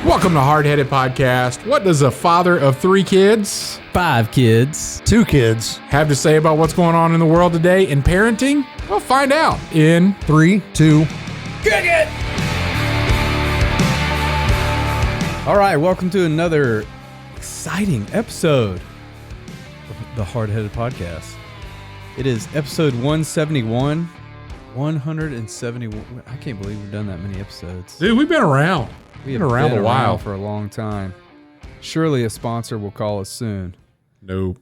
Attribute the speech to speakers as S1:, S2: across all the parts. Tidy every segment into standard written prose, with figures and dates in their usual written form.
S1: Welcome to Hardheaded Podcast. What does a father of 3 kids,
S2: 5 kids,
S3: 2 kids,
S1: have to say about what's going on in the world today in parenting? We'll find out in
S3: 3, 2.
S2: Kick it! All right, welcome to another exciting episode of the Hardheaded Podcast. It is episode 171. 171. I can't believe we've done that many episodes.
S1: Dude, we've been around.
S2: We've
S1: been around a while.
S2: For a long time. Surely a sponsor will call us soon.
S1: Nope.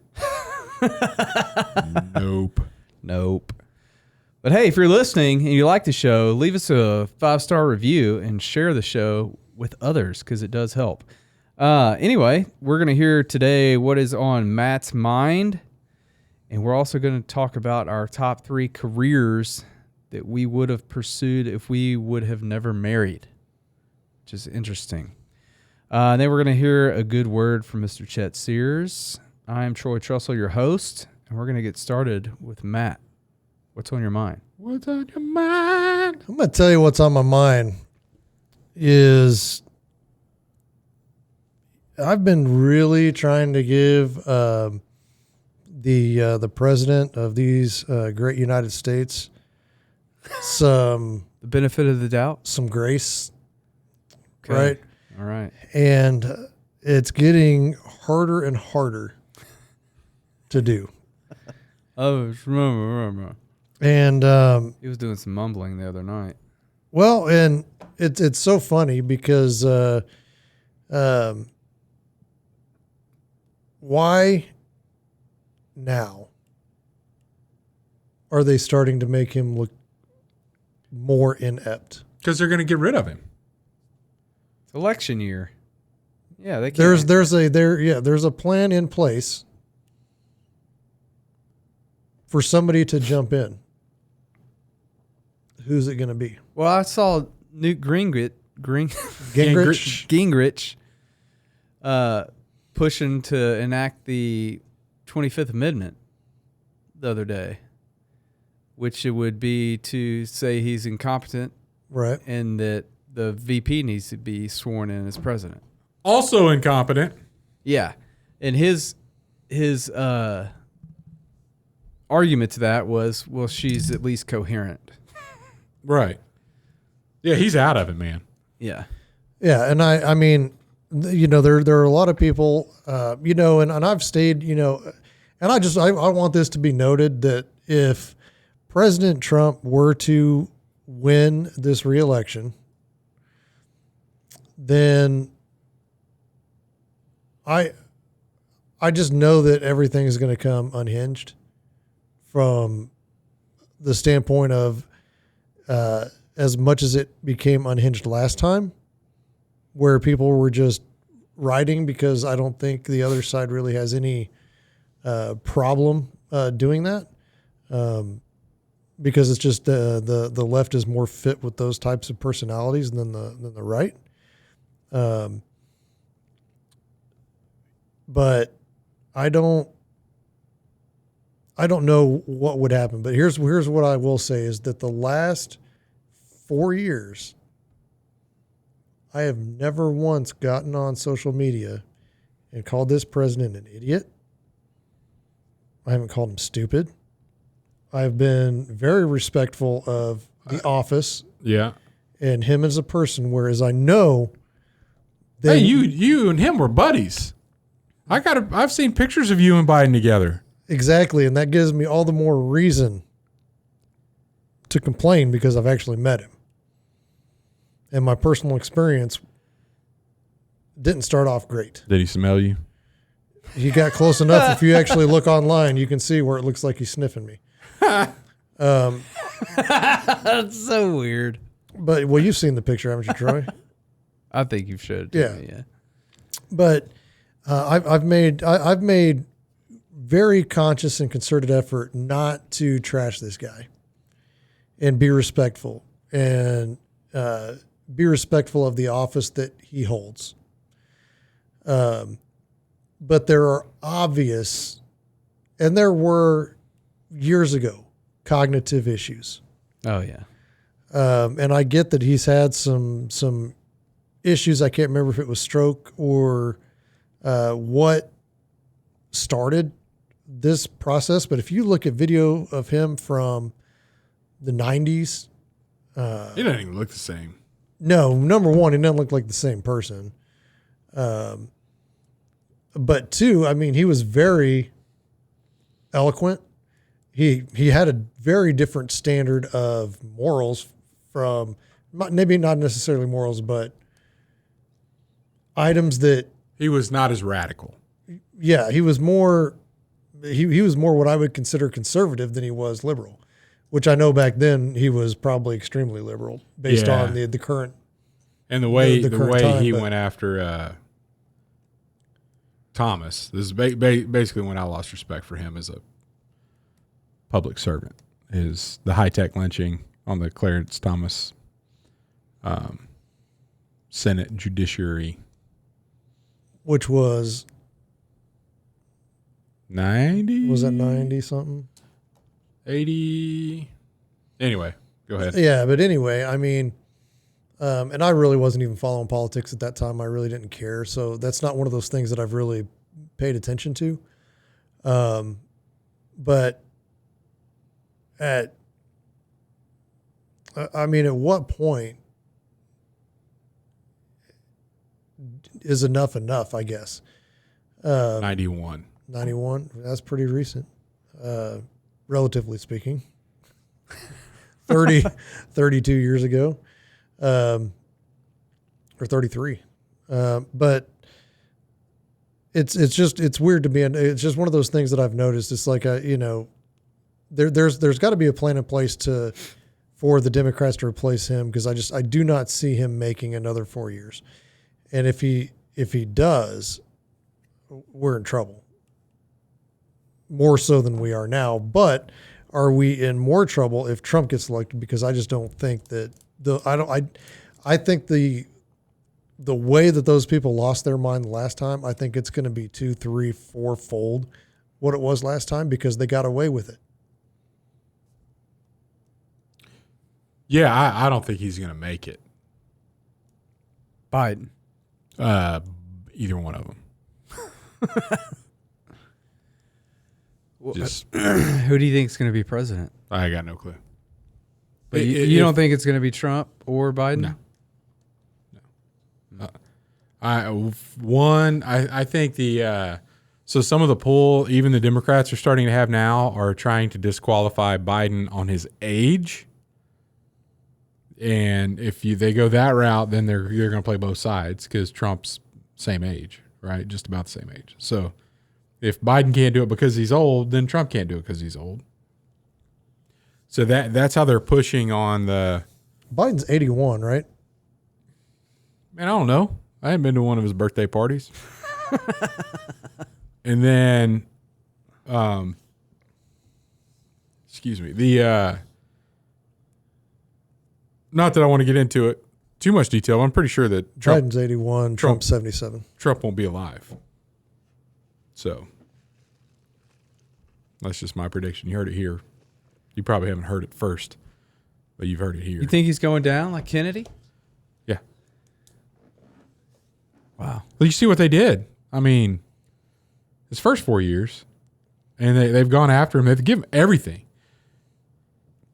S1: Nope.
S2: But hey, if you're listening and you like the show, leave us a 5-star review and share the show with others because it does help. Anyway, we're going to hear today what is on Matt's mind. And we're also going to talk about our top 3 careers that we would have pursued if we would have never married, which is interesting. And then we're going to hear a good word from Mr. Chet Sears. I'm Troy Trussell, your host, and we're going to get started with Matt. What's on your mind?
S1: What's on your mind?
S3: I'm going to tell you what's on my mind is I've been really trying to give the president of these great United States the
S2: benefit of the doubt,
S3: some grace,
S2: okay.
S3: Right?
S2: All right.
S3: And it's getting harder and harder to do.
S2: Oh, remember.
S3: And
S2: He was doing some mumbling the other night.
S3: well, and it's so funny because why now are they starting to make him look more inept?
S1: Because they're going to get rid of him.
S2: It's election year. Yeah, they can't.
S3: There's a plan in place for somebody to jump in. Who's it going to be?
S2: Well, I saw Newt Gingrich pushing to enact the 25th Amendment the other day, which it would be to say he's incompetent,
S3: Right.
S2: and that the VP needs to be sworn in as president.
S1: Also incompetent.
S2: Yeah, and his argument to that was, well, she's at least coherent.
S1: Right. Yeah, he's out of it, man.
S2: Yeah.
S3: Yeah, and I mean, there are a lot of people, and I've stayed, and I want this to be noted that if President Trump were to win this reelection, then I just know that everything is going to come unhinged from the standpoint of as much as it became unhinged last time, where people were just riding because I don't think the other side really has any problem doing that, because it's just the left is more fit with those types of personalities than the right. But I don't know what would happen. But here's what I will say is that the last 4 years, I have never once gotten on social media and called this president an idiot. I haven't called him stupid. I've been very respectful of the office.
S1: Yeah.
S3: And him as a person, whereas I know that
S1: Hey, you and him were buddies. I've seen pictures of you and Biden together.
S3: exactly, and that gives me all the more reason to complain because I've actually met him. And my personal experience didn't start off great.
S1: Did he smell you?
S3: He got close enough. If you actually look online, you can see where it looks like he's sniffing me.
S2: That's so weird.
S3: But well, you've seen the picture, haven't you, Troy?
S2: I think you've showed it to me, yeah.
S3: But I've made very conscious and concerted effort not to trash this guy, and be respectful and be respectful of the office that he holds. But there are obvious, and there were years ago, cognitive issues.
S2: Oh, yeah.
S3: And I get that he's had some issues. I can't remember if it was stroke or what started this process. But if you look at video of him from the 90s,
S1: He doesn't even look the same.
S3: no, number one, he doesn't look like the same person. But two, I mean, he was very eloquent. He had a very different standard of morals from maybe not necessarily morals, but items that
S1: He was not as radical.
S3: yeah, he was more he was more what I would consider conservative than he was liberal, which I know back then he was probably extremely liberal based
S1: Yeah.
S3: on the current
S1: And the way
S3: the current time,
S1: he
S3: but-
S1: went after Thomas, this is basically when I lost respect for him as a public servant, is the high-tech lynching on the Clarence Thomas Senate Judiciary.
S3: which was
S1: 90?
S3: was that 90 something?
S1: 80? Anyway, go ahead.
S3: Yeah, but anyway, I mean, and I really wasn't even following politics at that time. I really didn't care. So that's not one of those things that I've really paid attention to. But at what point is enough, I guess?
S1: 91.
S3: 91, that's pretty recent, relatively speaking. 32 years ago, or 33. But it's weird to me. And it's just one of those things that I've noticed. It's like, there's got to be a plan in place for the Democrats to replace him. Cause I do not see him making another 4 years. And if he does, we're in trouble. More so than we are now, but are we in more trouble if Trump gets elected? Because I just don't think that I think the way that those people lost their mind the last time, I think it's going to be 2, 3, 4-fold what it was last time because they got away with it.
S1: Yeah, I don't think he's going to make it.
S2: Biden.
S1: Either one of them. Just,
S2: Who do you think is going to be president?
S1: I got no clue.
S2: But you don't think it's going to be Trump or Biden?
S1: No. I think so some of the pull even the Democrats are starting to have now are trying to disqualify Biden on his age. And if they go that route, then they're going to play both sides because Trump's same age, right? Just about the same age. So if Biden can't do it because he's old, then Trump can't do it because he's old. So that's how they're pushing on the.
S3: Biden's 81, right?
S1: Man, I don't know. I haven't been to one of his birthday parties. And then, excuse me, not that I want to get into it too much detail. I'm pretty sure that
S3: Biden's 81, Trump's 77.
S1: Trump won't be alive. So that's just my prediction. You heard it here. You probably haven't heard it first, but you've heard it here.
S2: You think he's going down like Kennedy?
S1: Yeah.
S2: Wow.
S1: Well, you see what they did. I mean, his first 4 years, and they've gone after him. They've given him everything.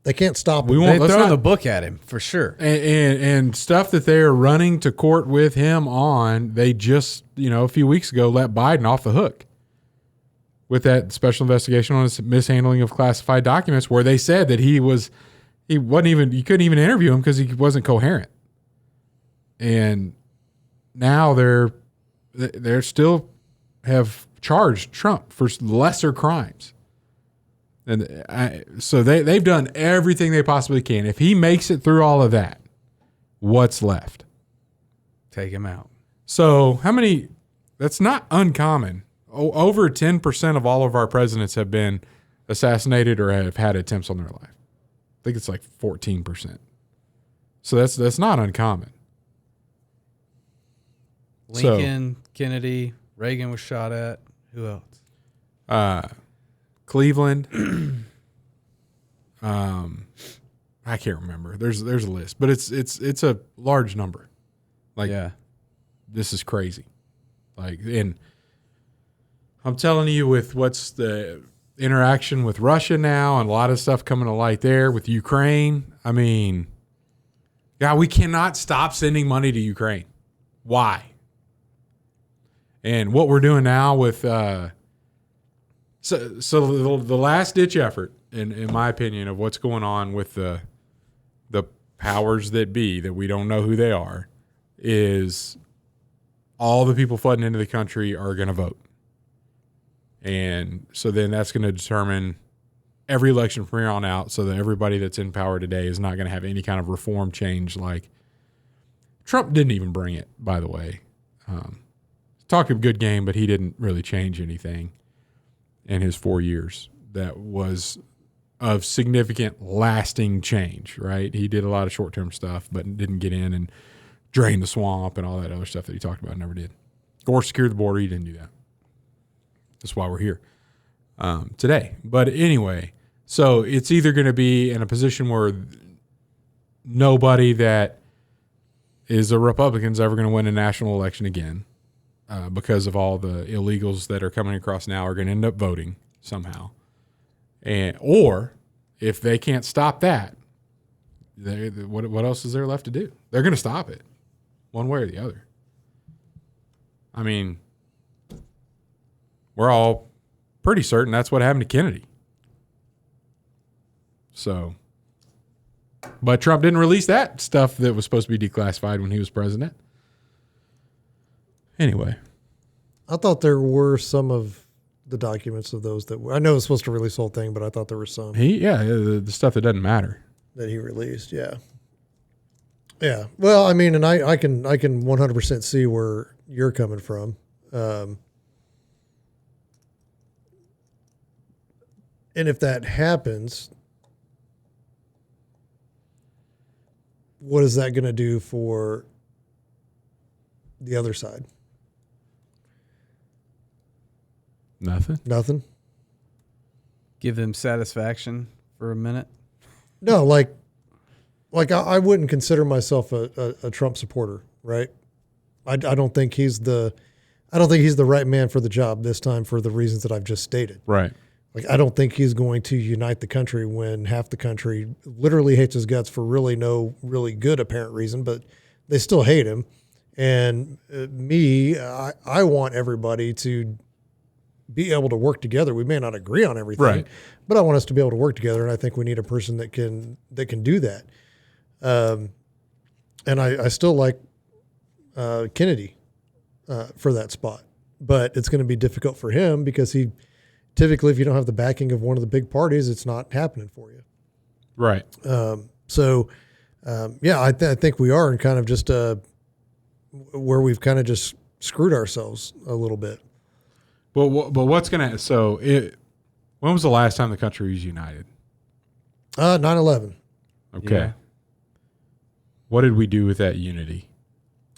S3: They can't stop him.
S1: We won't.
S2: They've
S1: Let's
S2: thrown
S1: not,
S2: the book at him for sure.
S1: and stuff that they are running to court with him on. They just a few weeks ago let Biden off the hook with that special investigation on his mishandling of classified documents, where they said that you couldn't even interview him because he wasn't coherent. And now they're still have charged Trump for lesser crimes. And so they've done everything they possibly can. If he makes it through all of that, what's left?
S2: Take him out.
S1: So how many? That's not uncommon. Over 10% of all of our presidents have been assassinated or have had attempts on their life. I think it's like 14%. So that's not uncommon.
S2: Lincoln, Kennedy, Reagan was shot at. Who else?
S1: Cleveland. I can't remember. There's a list, but it's a large number. Like,
S2: yeah.
S1: this is crazy. Like, and I'm telling you, with what's the interaction with Russia now and a lot of stuff coming to light there with Ukraine, I mean, yeah, we cannot stop sending money to Ukraine. Why? And what we're doing now with the last ditch effort, in my opinion, of what's going on with the powers that be, that we don't know who they are, is all the people flooding into the country are going to vote. And so then that's going to determine every election from here on out, so that everybody that's in power today is not going to have any kind of reform change. Like, Trump didn't even bring it, by the way. Talk a good game, but he didn't really change anything in his 4 years that was of significant lasting change, right? He did a lot of short-term stuff, but didn't get in and drain the swamp and all that other stuff that he talked about. Never did. Or secure the border. He didn't do that. That's why we're here today. But anyway, so it's either going to be in a position where nobody that is a Republican is ever going to win a national election again, because of all the illegals that are coming across now are going to end up voting somehow. Or if they can't stop that, what else is there left to do? They're going to stop it one way or the other. I mean, we're all pretty certain that's what happened to Kennedy. So, but Trump didn't release that stuff that was supposed to be declassified when he was president. Anyway.
S3: I thought there were some of the documents of those that I know it was supposed to release the whole thing, but I thought there was some.
S1: The stuff that doesn't matter.
S3: That he released, yeah. Yeah. Well, I mean, and I can 100% see where you're coming from. And if that happens, what is that going to do for the other side? Nothing.
S2: Give them satisfaction for a minute.
S3: No, like I wouldn't consider myself a Trump supporter, right? I don't think he's the right man for the job this time for the reasons that I've just stated.
S1: Right.
S3: Like, I don't think he's going to unite the country when half the country literally hates his guts for really no really good apparent reason, but they still hate him. And I want everybody to be able to work together. We may not agree on everything,
S1: right,
S3: but I want us to be able to work together. And I think we need a person that can do that. And I still like Kennedy for that spot, but it's going to be difficult for him because typically, if you don't have the backing of one of the big parties, it's not happening for you.
S1: Right.
S3: I think we are in kind of just where we've kind of just screwed ourselves a little bit.
S1: But what's going to – when was the last time the country was united?
S3: 9/11.
S1: Okay.
S2: Yeah.
S1: What did we do with that unity?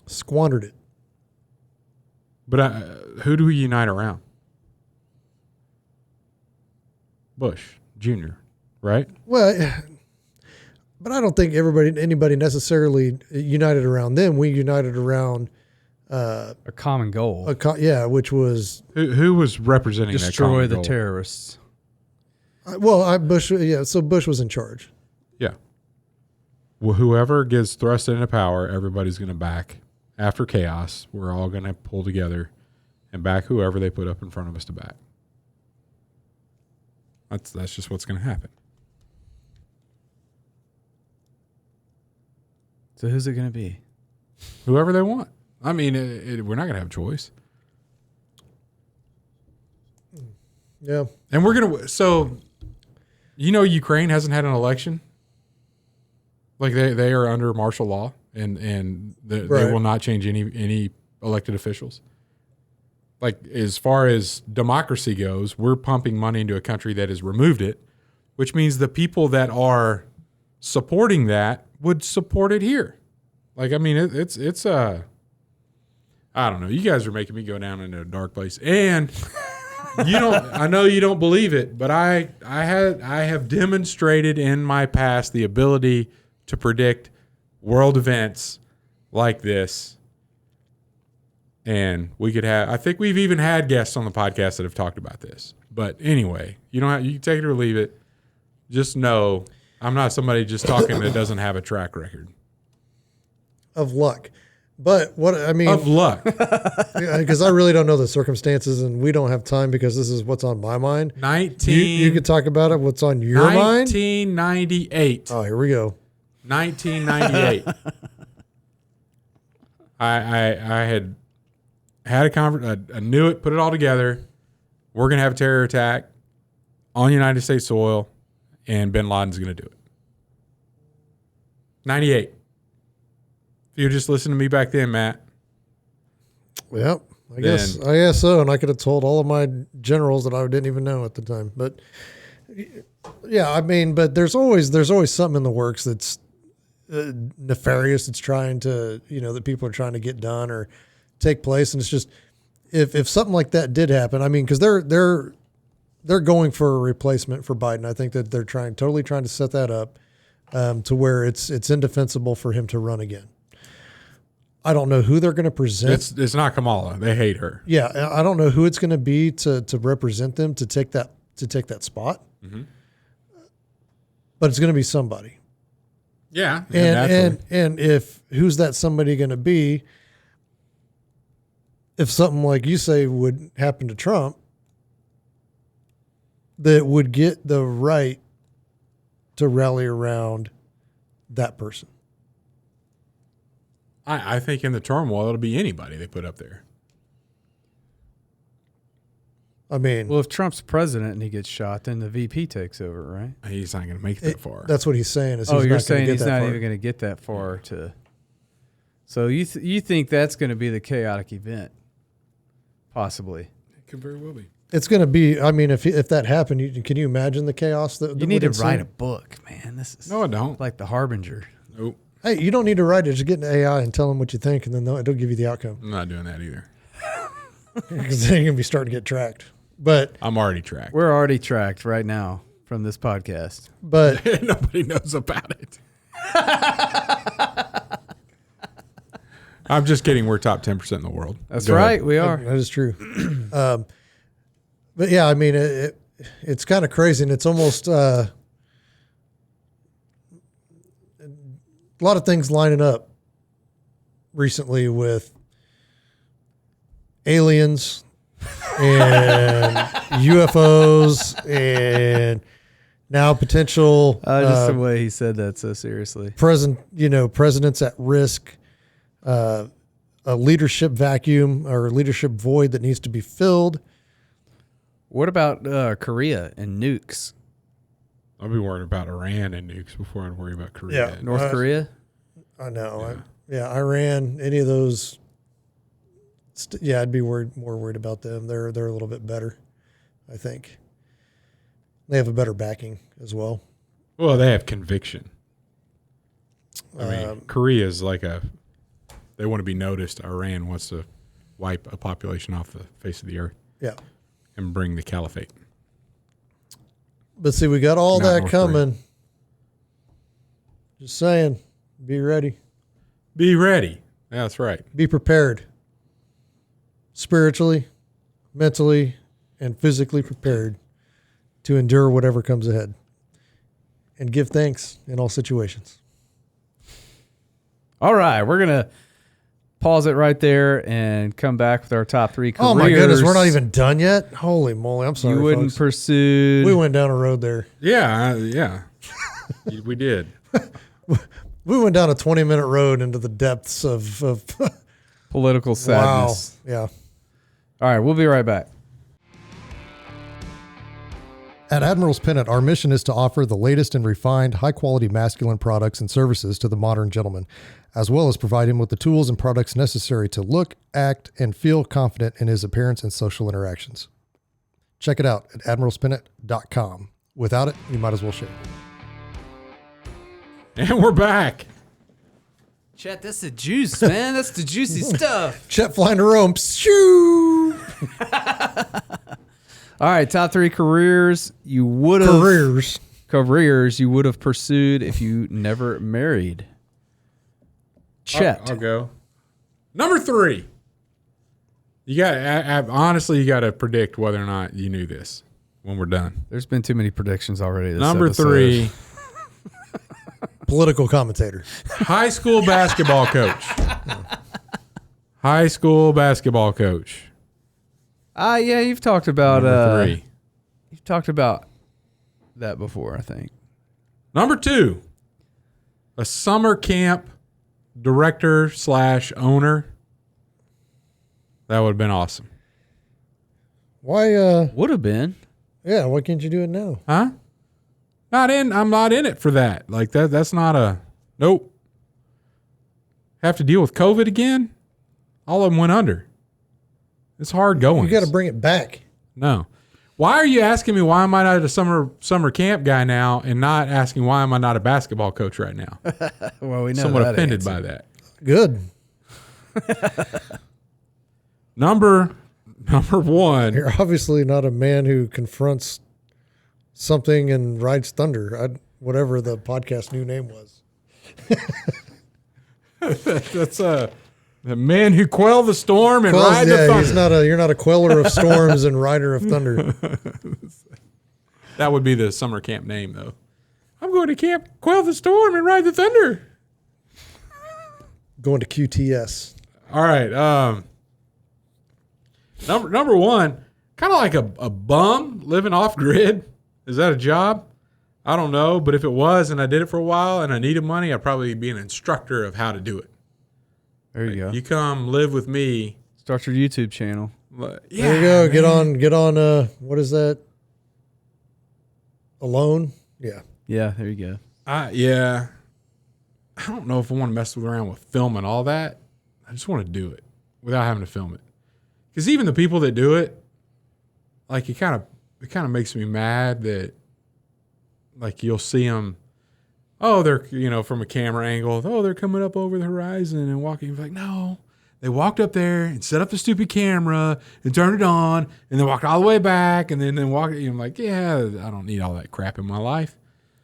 S3: Squandered it.
S1: But who do we unite around? Bush Jr., right?
S3: Well, but I don't think anybody necessarily united around them. We united around
S2: a common goal.
S3: Which was
S1: who was representing
S2: destroy
S1: that
S2: the
S1: goal?
S2: terrorists.
S3: Bush. Yeah, so Bush was in charge.
S1: Yeah. Well, whoever gets thrust into power, everybody's going to back. After chaos, we're all going to pull together and back whoever they put up in front of us to back. That's just what's going to happen.
S2: So who's it going to be?
S1: Whoever they want. I mean, we're not going to have a choice.
S3: Yeah.
S1: And we're going to – so, Ukraine hasn't had an election. Like, they are under martial law, and they will not change any elected officials. Like, as far as democracy goes, we're pumping money into a country that has removed it, which means the people that are supporting that would support it here. Like, I mean, it's I don't know. You guys are making me go down into a dark place. And I know you don't believe it, but I have demonstrated in my past the ability to predict world events like this And we could have, I think we've even had guests on the podcast that have talked about this. But anyway, you can take it or leave it. Just know I'm not somebody just talking that doesn't have a track record
S3: of luck. But
S1: of luck.
S3: Because I really don't know the circumstances, and we don't have time because this is what's on my mind. You could talk about it. What's on your mind?
S1: 1998.
S3: Oh, here we go.
S1: 1998. I had a conference. I knew it. Put it all together. We're gonna have a terror attack on United States soil, and Bin Laden's gonna do it. 98. If you just listened to me back then, Matt.
S3: Yep. I guess so. And I could have told all of my generals that I didn't even know at the time. But yeah, I mean, but there's always something in the works that's nefarious. It's trying to, that people are trying to get done or take place. And it's just, if something like that did happen, I mean, because they're going for a replacement for Biden. I think that they're totally trying to set that up to where it's indefensible for him to run again. I don't know who they're going to present.
S1: It's not Kamala. They hate her.
S3: Yeah, I don't know who it's going to be to represent them to take that spot. Mm-hmm. But it's going to be somebody.
S1: Yeah,
S3: and if who's that somebody going to be? If something like you say would happen to Trump, that would get the right to rally around that person.
S1: I think in the turmoil, it'll be anybody they put up there.
S3: I mean,
S2: well, if Trump's president and he gets shot, then the VP takes over, right?
S1: He's not going to make it that far.
S3: That's what he's saying.
S2: You're saying he's not even going to get that far to. So you think that's going to be the chaotic event? Possibly.
S1: It could very well be.
S3: It's going to be. I mean, if that happened, can you imagine the chaos that
S2: you need to write a book, man? This is
S1: no, I don't.
S2: Like The Harbinger.
S1: Nope.
S3: Hey, you don't need to write it. Just get an AI and tell them what you think, and then it'll give you the outcome.
S1: I'm not doing that either.
S3: Because then you're going to be starting to get tracked. But
S1: I'm already tracked.
S2: We're already tracked right now from this podcast.
S3: But
S1: nobody knows about it. I'm just kidding. We're top 10% in the world.
S2: That's right. Ahead. We are.
S3: That is true. But yeah, I mean, it's kind of crazy, and it's almost a lot of things lining up recently with aliens and UFOs and now potential
S2: just the way he said that so seriously.
S3: Presidents at risk, a leadership vacuum or leadership void that needs to be filled.
S2: What about Korea and nukes?
S1: I'll be worried about Iran and nukes before I'd worry about Korea.
S2: Yeah, North Korea?
S3: I know. Yeah. Iran, any of those. I'd be more worried about them. They're a little bit better, I think. They have a better backing as well.
S1: Well, they have conviction. I mean, Korea is like they want to be noticed. Iran wants to wipe a population off the face of the earth.
S3: Yeah.
S1: And bring the caliphate.
S3: But see, we got all that coming. Just saying, be ready.
S1: Be ready. Yeah, that's right.
S3: Be prepared. Spiritually, mentally, and physically prepared to endure whatever comes ahead. And give thanks in all situations.
S2: All right, we're going to pause it right there and come back with our top 3 careers.
S3: Oh my goodness, we're not even done yet? Holy moly, I'm sorry,
S2: You wouldn't pursue.
S3: We went down a road there.
S1: Yeah. We did.
S3: We went down a 20-minute road into the depths of
S2: political sadness.
S3: Wow. Yeah.
S2: All right, we'll be right back.
S3: At Admiral's Pennant, our mission is to offer the latest and refined, high-quality masculine products and services to the modern gentleman, as well as provide him with the tools and products necessary to look, act, and feel confident in his appearance and social interactions. Check it out at admiralspennant.com. Without it, you might as well shave.
S1: And we're back.
S2: Chet, that's the juice, man. That's the juicy stuff.
S3: Chet flying to Rome. Shoo!
S2: All right, top 3 careers you would have pursued if you never married. Chet.
S1: I'll go. Number 3. You got honestly, you got to predict whether or not you knew this when we're done.
S2: There's been too many predictions already.
S1: Number
S2: episode.
S1: 3,
S3: Political commentator.
S1: high school basketball coach. High school basketball coach.
S2: Yeah, you've talked about
S1: Number 3.
S2: You've talked about that before, I think.
S1: Number 2, a summer camp director/owner. That would have been awesome.
S3: Why?
S2: Would have been.
S3: Yeah. Why can't you do it now?
S1: Huh? I'm not in it for that. Like that's not a nope. Have to deal with COVID again? All of them went under. It's hard going.
S3: You got to bring it back.
S1: No. Why are you asking me why am I not a summer camp guy now and not asking why am I not a basketball coach right now?
S2: Well, we know
S1: Somewhat
S2: that
S1: offended
S2: answer.
S1: by that.
S3: Good.
S1: Number 1.
S3: You're obviously not a man who confronts something and rides thunder. Whatever the podcast new name was.
S1: That's the man who quell the storm and ride the thunder.
S3: You're not a queller of storms and rider of thunder.
S1: That would be the summer camp name, though. I'm going to camp, quell the storm, and ride the thunder.
S3: Going to QTS.
S1: All right. Number 1, kind of like a bum living off grid. Is that a job? I don't know, but if it was and I did it for a while and I needed money, I'd probably be an instructor of how to do it.
S2: There you go.
S1: You come live with me.
S2: Start your YouTube channel.
S1: Yeah,
S3: There you go.
S1: man.
S3: Get on. What is that? Alone? Yeah.
S2: Yeah, there you go.
S1: Yeah. I don't know if I want to mess around with filming all that. I just want to do it without having to film it. Because even the people that do it, like it kind of makes me mad that, like, you'll see them. Oh, they're from a camera angle. Oh, they're coming up over the horizon and walking. Like, no, they walked up there and set up the stupid camera and turned it on and then walked all the way back and then walked. I'm like, yeah, I don't need all that crap in my life.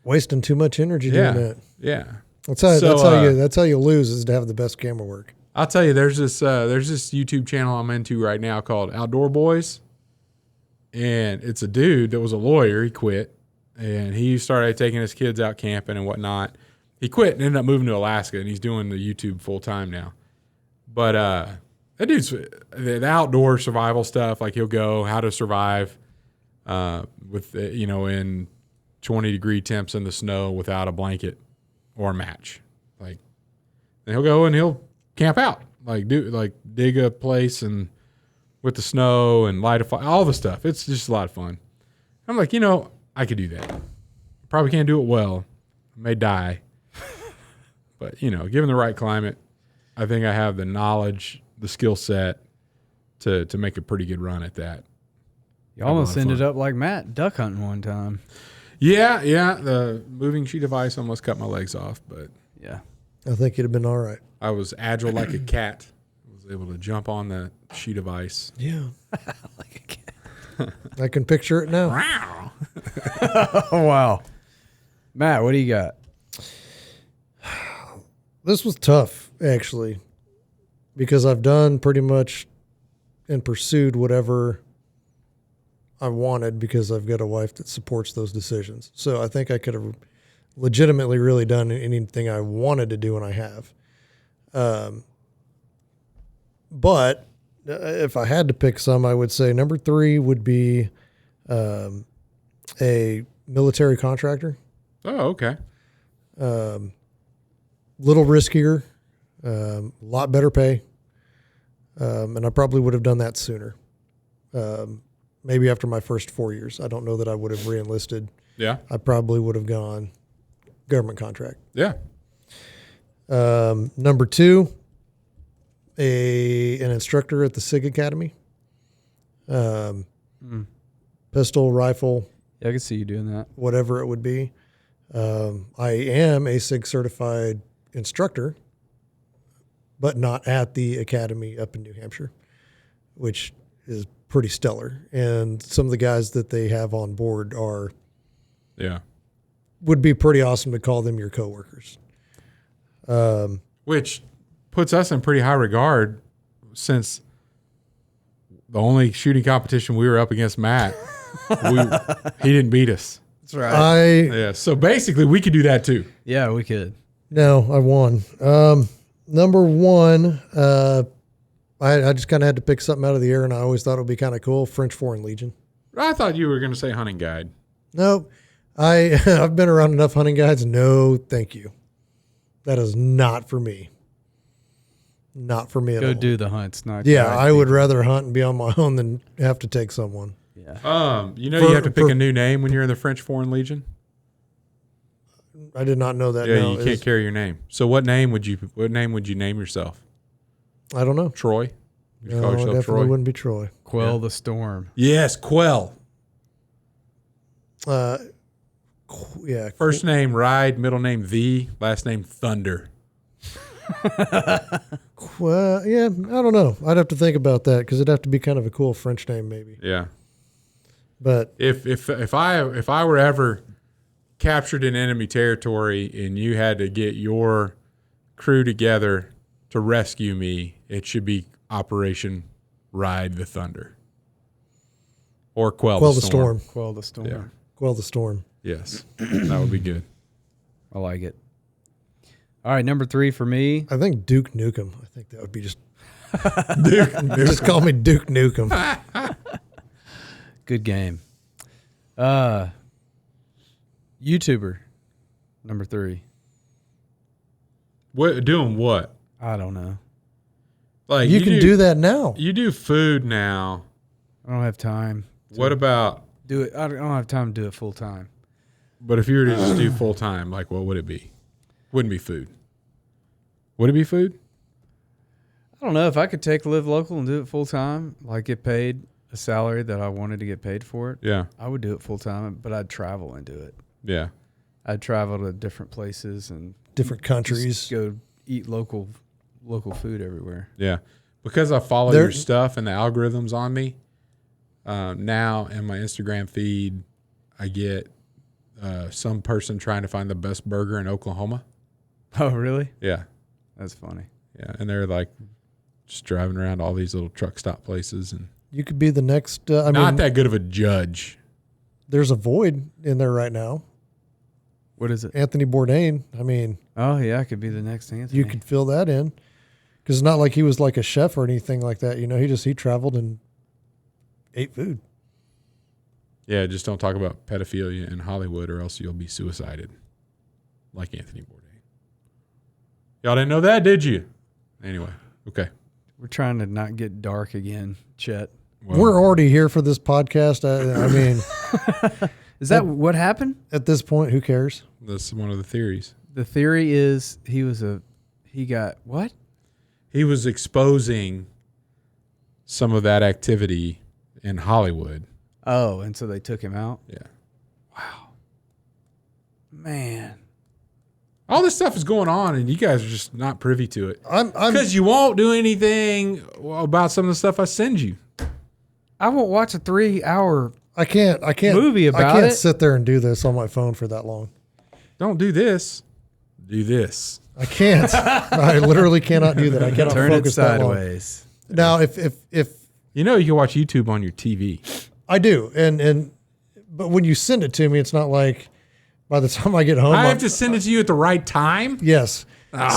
S3: Wasting too much energy doing that.
S1: Yeah.
S3: That's how you lose, is to have the best camera work.
S1: I'll tell you, there's this YouTube channel I'm into right now called Outdoor Boys, and it's a dude that was a lawyer. He quit, and he started taking his kids out camping and whatnot. He quit and ended up moving to Alaska, and he's doing the YouTube full time now. But that dude's the outdoor survival stuff. Like he'll go how to survive with in 20-degree temps in the snow without a blanket or a match. Like, and he'll go and he'll camp out, dig a place and with the snow and light a fire, all the stuff. It's just a lot of fun. I'm like, I could do that. Probably can't do it well. I may die. But, given the right climate, I think I have the knowledge, the skill set to make a pretty good run at that.
S2: You almost ended up like Matt, duck hunting one time.
S1: Yeah. The moving sheet of ice almost cut my legs off, but
S2: Yeah.
S3: I think you'd have been all right.
S1: I was agile like a cat. I was able to jump on the sheet of ice.
S3: Yeah.
S2: Like a cat.
S3: I can picture it now.
S1: Wow.
S2: Oh, wow. Matt, what do you got?
S3: This was tough, actually, because I've done pretty much and pursued whatever I wanted because I've got a wife that supports those decisions. So I think I could have legitimately really done anything I wanted to do, and I have. But if I had to pick some, I would say number 3 would be a military contractor.
S1: Oh, okay.
S3: Little riskier, lot better pay, and I probably would have done that sooner. Maybe after my first 4 years. I don't know that I would have re-enlisted.
S1: Yeah.
S3: I probably would have gone government contract.
S1: Yeah.
S3: Number 2, an instructor at the Sig Academy. Pistol, rifle,
S2: Yeah, I can see you doing that.
S3: whatever it would be. I am a SIG certified instructor, but not at the academy up in New Hampshire, which is pretty stellar. And some of the guys that they have on board would be pretty awesome to call them your coworkers.
S1: Which puts us in pretty high regard since the only shooting competition we were up against Matt, he didn't beat us.
S2: That's right.
S1: Yeah. So basically, we could do that too.
S2: Yeah, we could.
S3: No, I won. Number one, I just kind of had to pick something out of the air, and I always thought it would be kind of cool. French Foreign Legion.
S1: I thought you were going to say hunting guide.
S3: No, I've been around enough hunting guides. No, thank you. That is not for me. Not for me at all.
S2: Go do the hunts. Not
S3: Yeah,
S2: guide
S3: I would
S2: people.
S3: rather hunt and be on my own than have to take someone.
S2: Yeah.
S1: You have to pick a new name when you're in the French Foreign Legion.
S3: I did not know that.
S1: Yeah,
S3: now.
S1: you can't carry your name. So what name would you name yourself?
S3: I don't know.
S1: Troy? Would you
S3: No,
S1: call
S3: it
S1: yourself
S3: definitely
S1: Troy?
S3: wouldn't be Troy.
S2: Quell the storm.
S1: Yes, Quell.
S3: Yeah.
S1: First name Ride, middle name V, last name Thunder.
S3: Yeah, I don't know. I'd have to think about that because it'd have to be kind of a cool French name, maybe.
S1: Yeah.
S3: But
S1: If I were ever captured in enemy territory and you had to get your crew together to rescue me, it should be Operation Ride the Thunder or Quell the Storm.
S2: Quell the storm.
S1: Yeah.
S3: Quell the Storm.
S1: Yes, that would be good.
S2: I like it. All right, number 3 for me.
S3: I think Duke Nukem. I think that would be just
S1: Duke Nukem.
S3: just call me Duke Nukem.
S2: Good game. YouTuber, number 3.
S1: What doing what?
S2: I don't know.
S1: Like
S3: You can do that now.
S1: You do food now.
S2: I don't have time.
S1: What about?
S2: Do it? I don't have time to do it full time.
S1: But if you were to just do full time, like what would it be? Wouldn't be food. Would it be food?
S2: I don't know if I could live local and do it full time, like get paid a salary that I wanted to get paid for it.
S1: Yeah.
S2: I would do it full time, but I'd travel and do it.
S1: Yeah.
S2: I'd travel to different places and
S3: Different countries.
S2: just go eat local food everywhere.
S1: Yeah. Because I follow
S3: There-
S1: your stuff and the algorithms on me, now in my Instagram feed, I get some person trying to find the best burger in Oklahoma.
S2: Oh, really?
S1: Yeah.
S2: That's funny.
S1: Yeah. And they're like just driving around all these little truck stop places and
S3: You could be the next.
S1: not that good of a judge.
S3: There's a void in there right now.
S2: What is it?
S3: Anthony Bourdain. I mean,
S2: Oh, yeah, I could be the next Anthony.
S3: you could fill that in because it's not like he was like a chef or anything like that. You know, he traveled and ate food.
S1: Yeah. Just don't talk about pedophilia in Hollywood or else you'll be suicided like Anthony Bourdain. Y'all didn't know that, did you? Anyway. Okay.
S2: We're trying to not get dark again, Chet.
S1: Well,
S3: We're already here for this podcast. I mean,
S2: Is that what happened?
S3: at this point, who cares?
S1: that's one of the theories.
S2: The theory is he got what?
S1: He was exposing some of that activity in Hollywood.
S2: Oh, and so they took him out?
S1: Yeah.
S2: Man.
S1: All this stuff is going on, and you guys are just not privy to it.
S3: I'm
S1: Because you won't do anything about some of the stuff I send you.
S2: I won't watch a 3-hour.
S3: I can't
S2: movie about
S3: I can't
S2: it.
S3: sit there and do this on my phone for that long.
S1: Don't do this. Do this.
S3: I can't. I literally cannot do that. I cannot
S2: Turn it
S3: focus that long.
S2: sideways.
S3: Now, if
S1: You know you can watch YouTube on your TV.
S3: I do, but when you send it to me, it's not like by the time I get home,
S1: I have to send it to you at the right time?
S3: yes,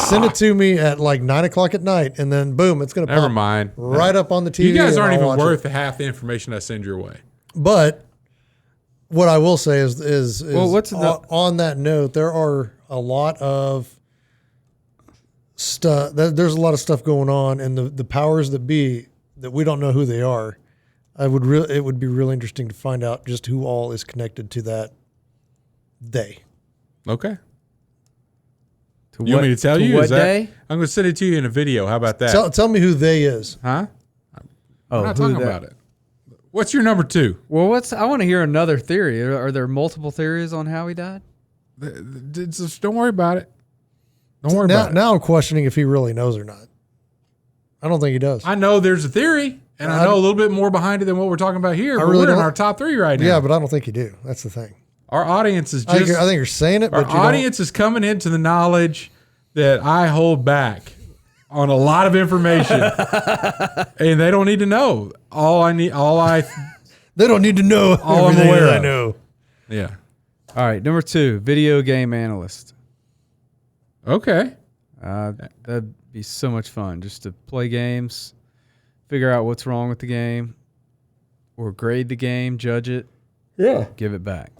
S3: send it to me at like 9:00 at night, and then boom, it's going to
S1: Never
S3: pop
S1: mind.
S3: right up on the TV.
S1: You guys
S3: and
S1: aren't
S3: I'll
S1: even
S3: watch it.
S1: worth half the information I send your way.
S3: But what I will say is
S2: Well, what's the-
S3: on that note, there are a lot of stuff. There's a lot of stuff going on, and the powers that be that we don't know who they are. It would be really interesting to find out just who all is connected to that. They.
S1: Okay.
S2: To
S1: You want me to tell you?
S2: What
S1: Is that-
S2: day?
S1: I'm going to send it to you in a video. How about that?
S3: Tell me who they is.
S1: Huh?
S2: Oh,
S1: We're not
S2: who
S1: talking
S2: that-
S1: about it. What's your number 2?
S2: Well, I want to hear another theory. Are there multiple theories on how he died?
S1: Just don't worry about it. Don't worry about it.
S3: Now I'm questioning if he really knows or not. I don't think he does.
S1: I know there's a theory, and I know a little bit more behind it than what we're talking about here.
S3: I
S1: But
S3: really
S1: we're in
S3: don't-
S1: our top 3 right now.
S3: Yeah, but I don't think you do. That's the thing.
S1: Our audience is
S3: I
S1: just
S3: think you're saying it,
S1: our
S3: but you don't.
S1: audience is coming into the knowledge that I hold back on a lot of information, and they don't need to know.
S3: They don't need to know
S1: All I'm
S3: everything
S1: aware
S3: that I
S1: of.
S3: know.
S1: Yeah.
S2: All right, number 2, video game analyst.
S1: Okay.
S2: That'd be so much fun just to play games, figure out what's wrong with the game, or grade the game, judge it, give it back.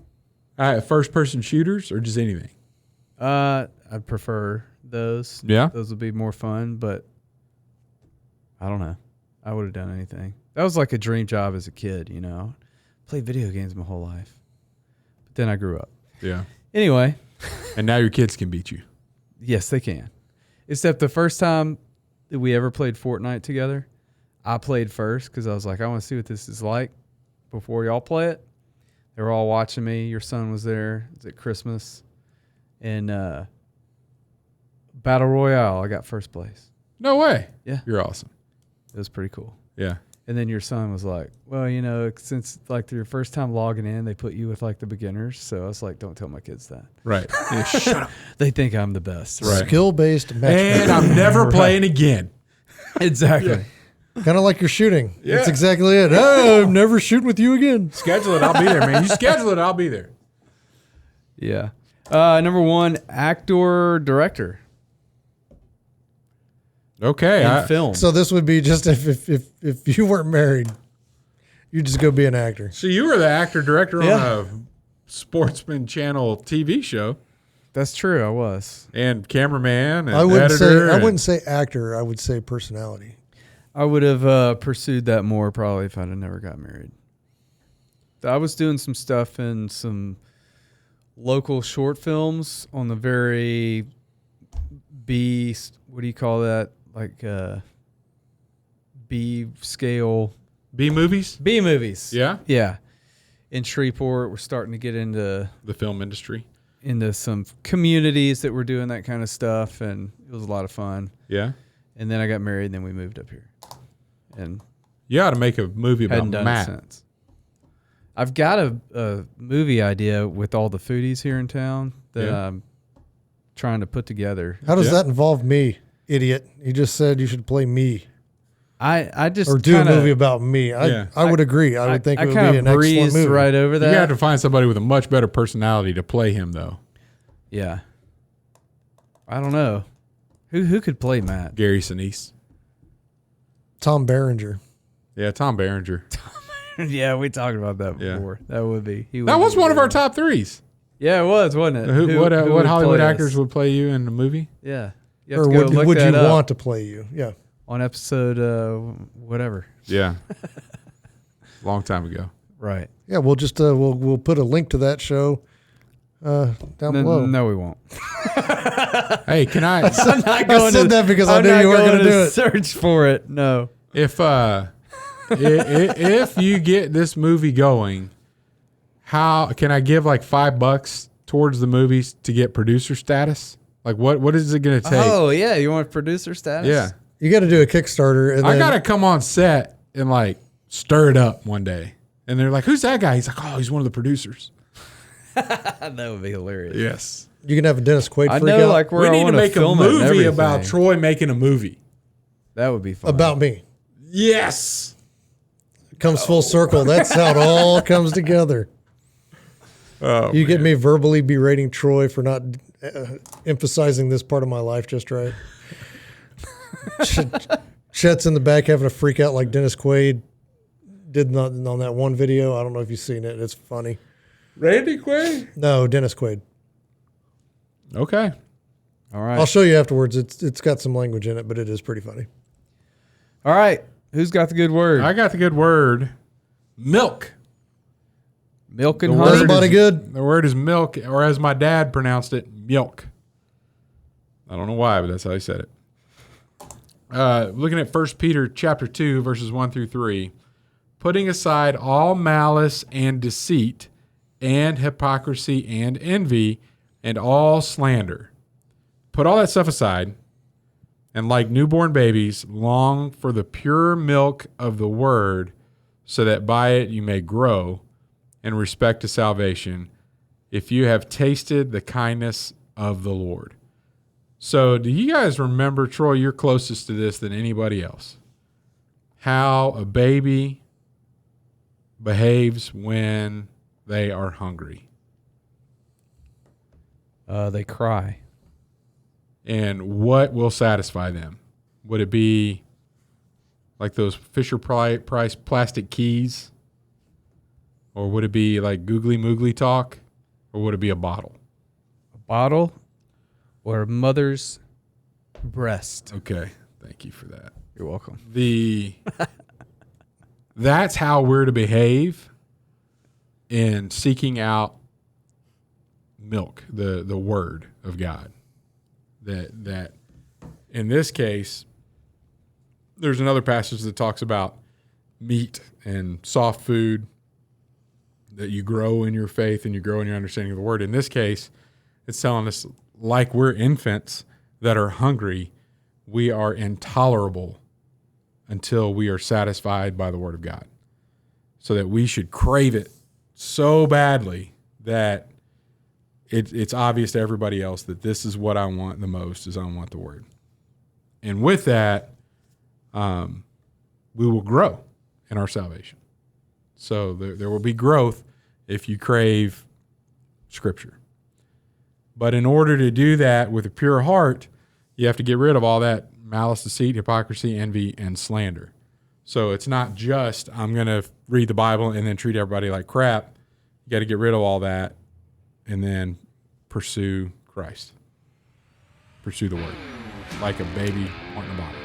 S1: All right. First person shooters or just anything?
S2: I'd prefer those.
S1: Yeah.
S2: Those would be more fun, but I don't know. I would have done anything. That was like a dream job as a kid, you know. Played video games my whole life. But then I grew up.
S1: Yeah.
S2: Anyway.
S1: And now your kids can beat you.
S2: Yes, they can. Except the first time that we ever played Fortnite together, I played first because I was like, I want to see what this is like before y'all play it. They were all watching me. Your son was there. It was at Christmas. And Battle Royale, I got first place.
S1: No way.
S2: Yeah.
S1: You're awesome.
S2: It was pretty cool.
S1: Yeah.
S2: And then your son was like, well, you know, since like your first time logging in, they put you with like the beginners. So I was like, don't tell my kids that.
S1: Right. Yeah, shut up.
S2: They think I'm the best.
S1: Right.
S3: Skill-based matchmaking.
S1: And I'm never playing again.
S2: Exactly.
S3: Kind of like your shooting.
S1: Yeah.
S3: That's exactly it. Oh, I'm never shooting with you again.
S1: Schedule it. I'll be there, man. You schedule it. I'll be there.
S2: Yeah. Number 1, actor, director.
S1: Okay.
S2: In film.
S3: So this would be just if you weren't married, you just go be an actor.
S1: So you were the actor director
S2: Yeah.
S1: on a Sportsman Channel TV show,
S2: That's true. I was.
S1: and cameraman and
S3: I wouldn't
S1: editor.
S3: say actor. I would say personality.
S2: I would have pursued that more probably if I'd have never got married. I was doing some stuff in some local short films on the very B, what do you call that? Like B scale.
S1: B movies.
S2: B movies.
S1: Yeah.
S2: Yeah. In Shreveport, we're starting to get into
S1: The film industry.
S2: some communities that were doing that kind of stuff, and it was a lot of fun.
S1: Yeah.
S2: And then I got married, and then we moved up here. And
S1: You ought to make a movie about
S2: hadn't done
S1: Matt.
S2: it since. I've got a movie idea with all the foodies here in town that
S1: Yeah.
S2: I'm trying to put together.
S3: How does
S1: Yeah.
S3: that involve me, idiot? You just said you should play me
S2: I just
S3: or do
S2: kinda,
S3: a movie about me.
S1: Yeah.
S3: I would agree. I would think it would
S2: kinda
S3: be an excellent
S2: breezed
S3: movie.
S2: right over
S1: You
S2: that.
S1: have to find somebody with a much better personality to play him, though.
S2: Yeah. I don't know. Who could play Matt?
S1: Gary Sinise.
S3: Tom Berenger.
S1: Yeah, Tom Berenger.
S2: Yeah, we talked about that
S1: Yeah.
S2: before. That would be.
S1: That was one of our top threes.
S2: Yeah, it was, wasn't it?
S1: What
S2: would
S1: Hollywood
S2: play
S1: actors
S2: us?
S1: would play you in the movie?
S2: Yeah. You have
S3: Or
S2: to go
S3: would,
S2: look
S3: would you
S2: that up
S3: want to play you? Yeah.
S2: on episode whatever.
S1: Yeah. Long time ago.
S2: Right.
S3: Yeah, we'll just we'll put a link to that show down below.
S2: No, we won't.
S1: Hey, can I?
S2: I'm not
S3: I said that because I
S2: I'm
S3: knew
S2: not
S3: you weren't
S2: going
S3: going to do it.
S2: Search for it. No.
S1: If you get this movie going, how can I give like $5 towards the movies to get producer status? Like what is it going to take?
S2: Oh yeah, you want producer status?
S1: Yeah,
S3: You got to do a Kickstarter, and
S1: I
S3: then
S1: got to come on set and like stir it up one day. And they're like, "Who's that guy?" He's like, "Oh, he's one of the producers."
S2: that would be hilarious.
S1: Yes,
S3: you can have a Dennis Quaid
S2: I
S3: freak
S2: know,
S3: out
S2: like where
S1: we
S2: I
S1: need to
S2: wanna
S1: make a
S2: film it and
S1: movie about
S2: everything.
S1: Troy making a movie.
S2: That would be fun.
S3: about me.
S1: Yes.
S3: Comes full circle. That's how it all comes together.
S1: Oh,
S3: You get me verbally berating Troy for not emphasizing this part of my life just right. Chet's in the back having a freak out like Dennis Quaid did on that one video. I don't know if you've seen it. It's funny.
S1: Randy Quaid.
S3: No, Dennis Quaid.
S1: Okay.
S2: All right.
S3: I'll show you afterwards. It's got some language in it, but it is pretty funny.
S2: All right. Who's got the good word?
S1: I got the good word. Milk.
S2: Milk and
S1: The
S2: honey.
S1: word
S3: Everybody
S1: is-
S3: good?
S1: The word is milk, or as my dad pronounced it, milk. I don't know why, but that's how he said it. Looking at 1 Peter chapter 2, verses 1 through 3. Putting aside all malice and deceit and hypocrisy and envy and all slander. Put all that stuff aside, and like newborn babies, long for the pure milk of the word, so that by it you may grow in respect to salvation, if you have tasted the kindness of the Lord. So do you guys remember, Troy, you're closest to this than anybody else, how a baby behaves when they are hungry?
S2: They cry.
S1: And what will satisfy them? Would it be like those Fisher-Price plastic keys? Or would it be like Googly Moogly talk? Or would it be a bottle?
S2: A bottle or a mother's breast.
S1: Okay. Thank you for that.
S2: You're welcome.
S1: That's how we're to behave in seeking out milk, the word of God. That in this case, there's another passage that talks about meat and soft food, that you grow in your faith and you grow in your understanding of the word. In this case, it's telling us, like we're infants that are hungry, we are intolerable until we are satisfied by the word of God. So that we should crave it so badly that it's obvious to everybody else that this is what I want the most, is I want the word. And with that, we will grow in our salvation. So there will be growth if you crave Scripture. But in order to do that with a pure heart, you have to get rid of all that malice, deceit, hypocrisy, envy, and slander. So it's not just, I'm going to read the Bible and then treat everybody like crap. You got to get rid of all that and then pursue Christ. Pursue the word like a baby wanting a bottle.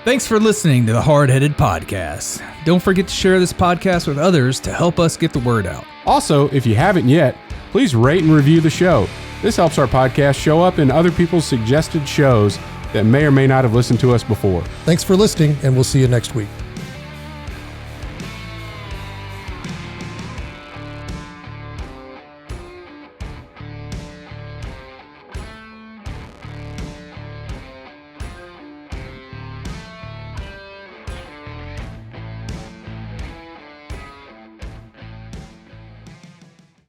S2: Thanks for listening to the Hardheaded Podcast. Don't forget to share this podcast with others to help us get the word out.
S1: Also, if you haven't yet, please rate and review the show. This helps our podcast show up in other people's suggested shows that may or may not have listened to us before.
S3: Thanks for listening, and we'll see you next week.